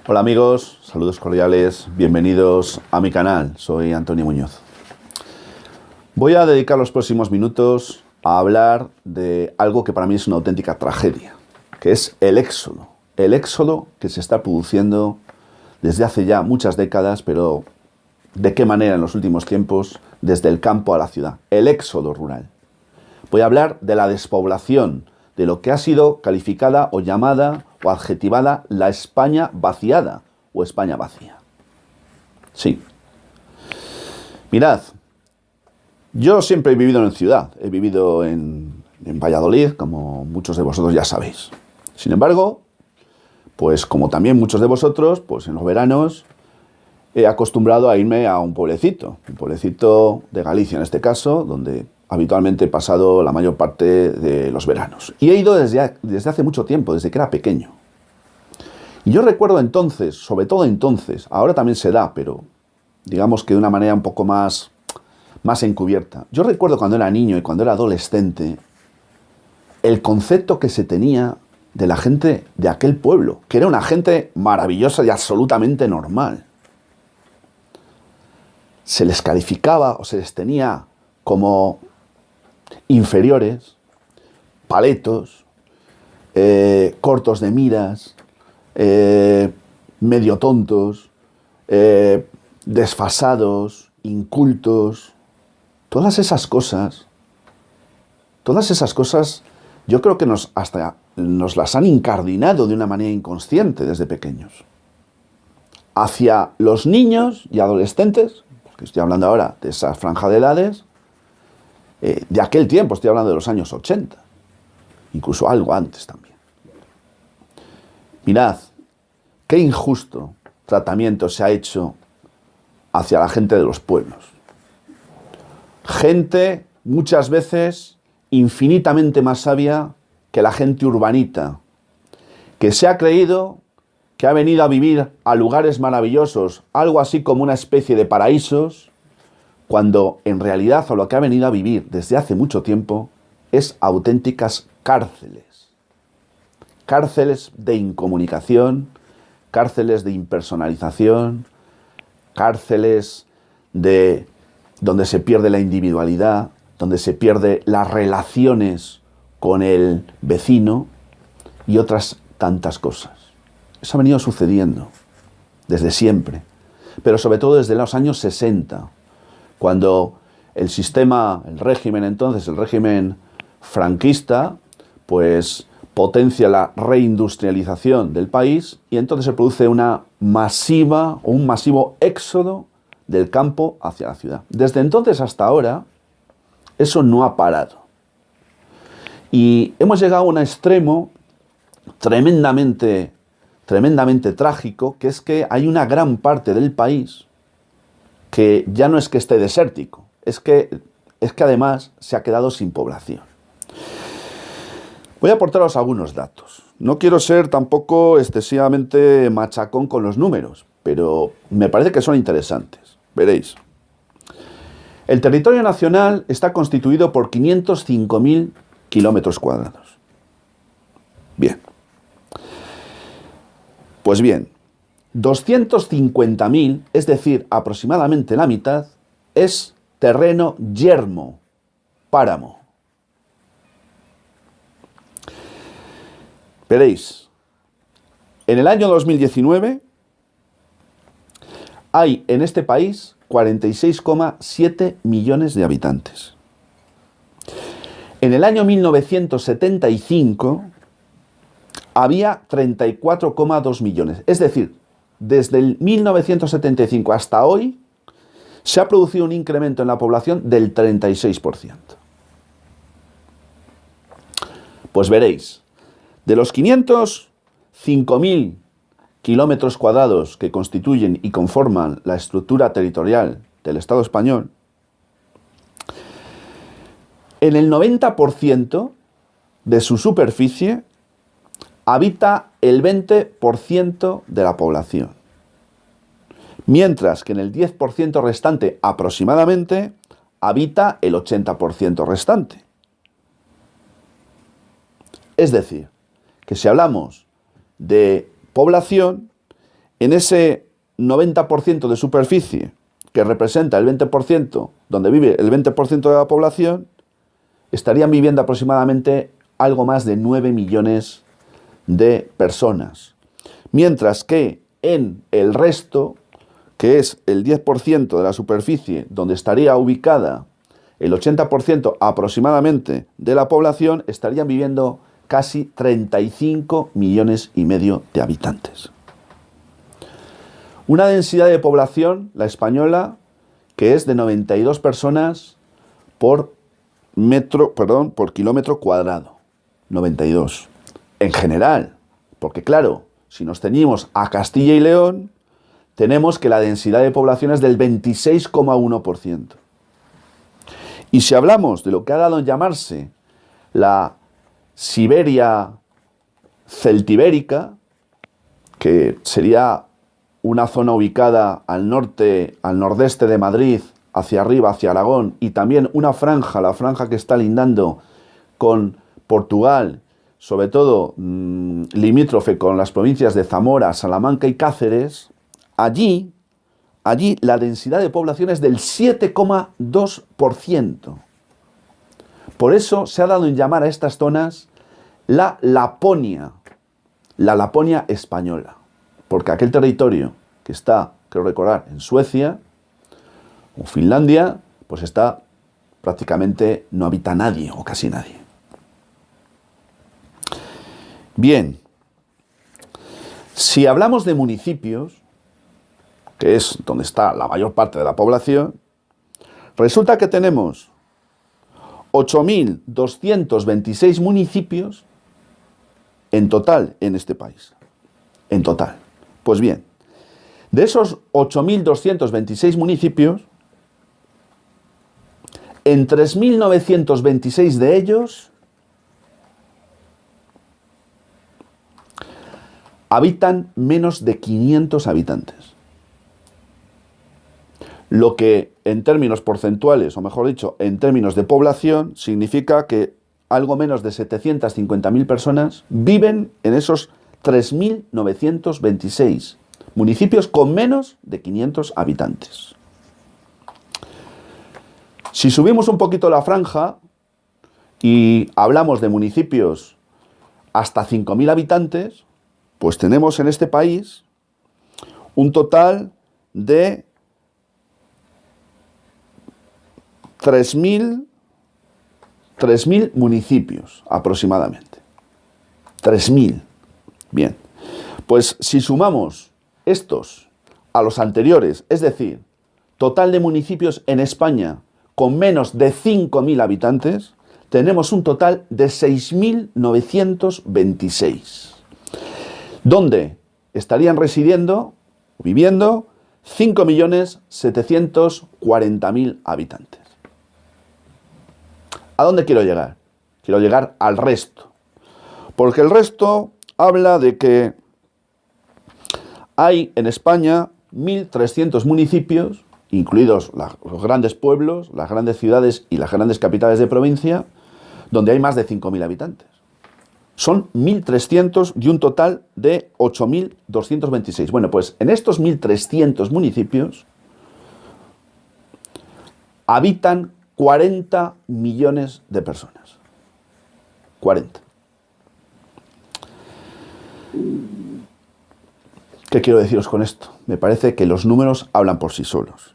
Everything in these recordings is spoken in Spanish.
Hola amigos, saludos cordiales, bienvenidos a mi canal, soy Antonio Muñoz. Voy a dedicar los próximos minutos a hablar de algo que para mí es una auténtica tragedia, que es el éxodo que se está produciendo desde hace ya muchas décadas, pero ¿de qué manera en los últimos tiempos? Desde el campo a la ciudad, el éxodo rural. Voy a hablar de la despoblación, de lo que ha sido calificada o llamada o adjetivada la España vaciada o España vacía. Sí. Mirad, yo siempre he vivido en ciudad, he vivido en Valladolid, como muchos de vosotros ya sabéis. Sin embargo, pues como también muchos de vosotros, pues en los veranos he acostumbrado a irme a un pueblecito de Galicia en este caso, donde habitualmente he pasado la mayor parte de los veranos. Y he ido desde hace mucho tiempo, desde que era pequeño. Y yo recuerdo entonces, sobre todo entonces, ahora también se da, pero digamos que de una manera un poco más encubierta. Yo recuerdo cuando era niño y cuando era adolescente, el concepto que se tenía de la gente de aquel pueblo, que era una gente maravillosa y absolutamente normal. Se les calificaba o se les tenía como inferiores, paletos, cortos de miras, medio tontos, desfasados, incultos. Todas esas cosas yo creo que nos las han incardinado de una manera inconsciente desde pequeños. Hacia los niños y adolescentes, porque estoy hablando ahora de esa franja de edades, de aquel tiempo, estoy hablando de los años 80, incluso algo antes también. Mirad, qué injusto tratamiento se ha hecho hacia la gente de los pueblos. Gente, muchas veces, infinitamente más sabia que la gente urbanita, que se ha creído que ha venido a vivir a lugares maravillosos, algo así como una especie de paraísos, cuando en realidad a lo que ha venido a vivir desde hace mucho tiempo es auténticas cárceles. Cárceles de incomunicación, cárceles de impersonalización, cárceles donde se pierde la individualidad, donde se pierde las relaciones con el vecino y otras tantas cosas. Eso ha venido sucediendo desde siempre, pero sobre todo desde los años 60, cuando el régimen franquista, pues potencia la reindustrialización del país y entonces se produce un masivo éxodo del campo hacia la ciudad. Desde entonces hasta ahora, eso no ha parado. Y hemos llegado a un extremo tremendamente trágico, que es que hay una gran parte del país que ya no es que esté desértico, es que además se ha quedado sin población. Voy a aportaros algunos datos. No quiero ser tampoco excesivamente machacón con los números, pero me parece que son interesantes. Veréis. El territorio nacional está constituido por 505.000 kilómetros cuadrados. Bien. Pues bien, 250.000, es decir, aproximadamente la mitad, es terreno yermo, páramo. Veréis, en el año 2019 hay en este país 46,7 millones de habitantes. En el año 1975 había 34,2 millones. Es decir, desde el 1975 hasta hoy se ha producido un incremento en la población del 36%. Pues veréis, de los 505.000 kilómetros cuadrados que constituyen y conforman la estructura territorial del Estado español, en el 90% de su superficie habita el 20% de la población, mientras que en el 10% restante aproximadamente habita el 80% restante. Es decir, que si hablamos de población, en ese 90% de superficie que representa el 20%, donde vive el 20% de la población, estarían viviendo aproximadamente algo más de 9 millones de personas. Mientras que en el resto, que es el 10% de la superficie, donde estaría ubicada el 80% aproximadamente de la población, estarían viviendo casi 35 millones y medio de habitantes. Una densidad de población, la española, que es de 92 personas por kilómetro cuadrado. 92. En general, porque claro, si nos ceñimos a Castilla y León, tenemos que la densidad de población es del 26,1%. Y si hablamos de lo que ha dado en llamarse la Siberia celtibérica, que sería una zona ubicada al norte, al nordeste de Madrid, hacia arriba, hacia Aragón, y también una franja, la franja que está lindando con Portugal, sobre todo limítrofe con las provincias de Zamora, Salamanca y Cáceres, allí la densidad de población es del 7,2%. Por eso se ha dado en llamar a estas zonas la Laponia española, porque aquel territorio que está, creo recordar, en Suecia o Finlandia, pues está prácticamente, no habita nadie o casi nadie. Bien, si hablamos de municipios, que es donde está la mayor parte de la población, resulta que tenemos 8.226 municipios en total en este país. En total. Pues bien, de esos 8.226 municipios, en 3.926 de ellos habitan menos de 500 habitantes. Lo que en términos porcentuales, o mejor dicho, en términos de población, significa que algo menos de 750.000 personas viven en esos 3.926 municipios con menos de 500 habitantes. Si subimos un poquito la franja y hablamos de municipios hasta 5.000 habitantes, pues tenemos en este país un total de 3.000 municipios aproximadamente. 3.000. Bien. Pues si sumamos estos a los anteriores, es decir, total de municipios en España con menos de 5.000 habitantes, tenemos un total de 6.926, donde estarían residiendo, viviendo, 5.740.000 habitantes. ¿A dónde quiero llegar? Quiero llegar al resto. Porque el resto habla de que hay en España 1.300 municipios, incluidos los grandes pueblos, las grandes ciudades y las grandes capitales de provincia, donde hay más de 5.000 habitantes. Son 1.300 de un total de 8.226. Bueno, pues en estos 1.300 municipios habitan 40 millones de personas. 40. ¿Qué quiero deciros con esto? Me parece que los números hablan por sí solos.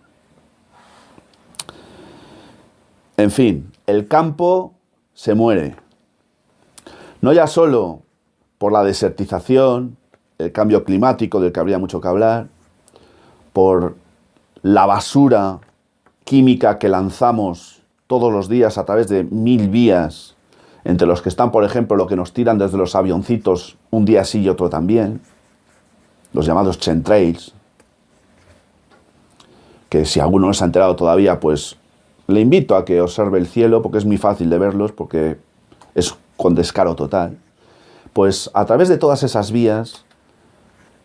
En fin, el campo se muere. No ya solo por la desertización, el cambio climático del que habría mucho que hablar, por la basura química que lanzamos todos los días a través de 1.000 vías, entre los que están, por ejemplo, lo que nos tiran desde los avioncitos un día sí y otro también, los llamados chemtrails, que si alguno no se ha enterado todavía, pues le invito a que observe el cielo, porque es muy fácil de verlos, porque es con descaro total. Pues a través de todas esas vías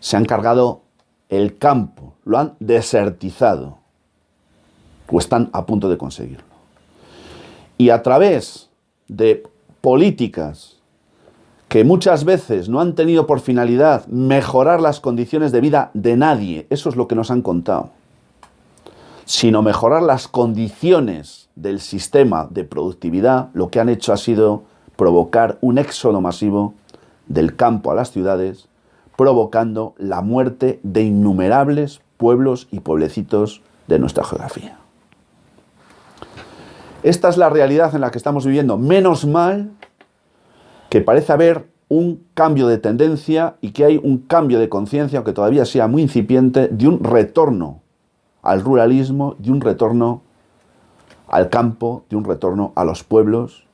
se han cargado el campo, lo han desertizado, o están a punto de conseguirlo. Y a través de políticas que muchas veces no han tenido por finalidad mejorar las condiciones de vida de nadie, eso es lo que nos han contado, sino mejorar las condiciones del sistema de productividad, lo que han hecho ha sido provocar un éxodo masivo del campo a las ciudades, provocando la muerte de innumerables pueblos y pueblecitos de nuestra geografía. Esta es la realidad en la que estamos viviendo. Menos mal que parece haber un cambio de tendencia y que hay un cambio de conciencia, aunque todavía sea muy incipiente, de un retorno al ruralismo, de un retorno al campo, de un retorno a los pueblos,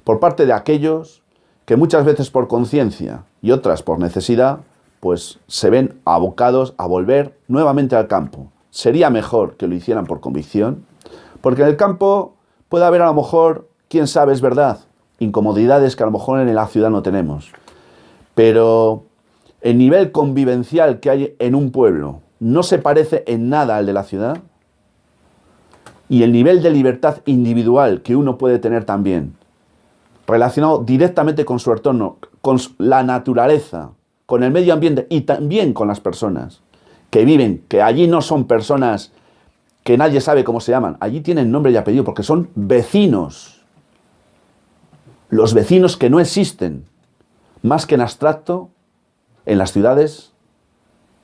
por parte de aquellos que muchas veces por conciencia y otras por necesidad, pues se ven abocados a volver nuevamente al campo. Sería mejor que lo hicieran por convicción, porque en el campo puede haber a lo mejor, quién sabe, es verdad, incomodidades que a lo mejor en la ciudad no tenemos. Pero el nivel convivencial que hay en un pueblo no se parece en nada al de la ciudad. Y el nivel de libertad individual que uno puede tener también, relacionado directamente con su entorno, con la naturaleza, con el medio ambiente y también con las personas que viven, que allí no son personas que nadie sabe cómo se llaman, allí tienen nombre y apellido porque son vecinos. Los vecinos que no existen, más que en abstracto, en las ciudades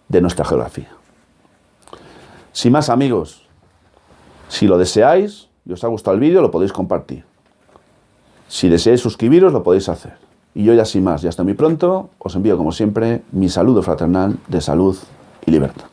de nuestra geografía. Sin más, amigos, si lo deseáis y os ha gustado el vídeo, lo podéis compartir. Si deseáis suscribiros, lo podéis hacer. Y yo ya sin más, ya hasta muy pronto, os envío como siempre mi saludo fraternal de salud y libertad.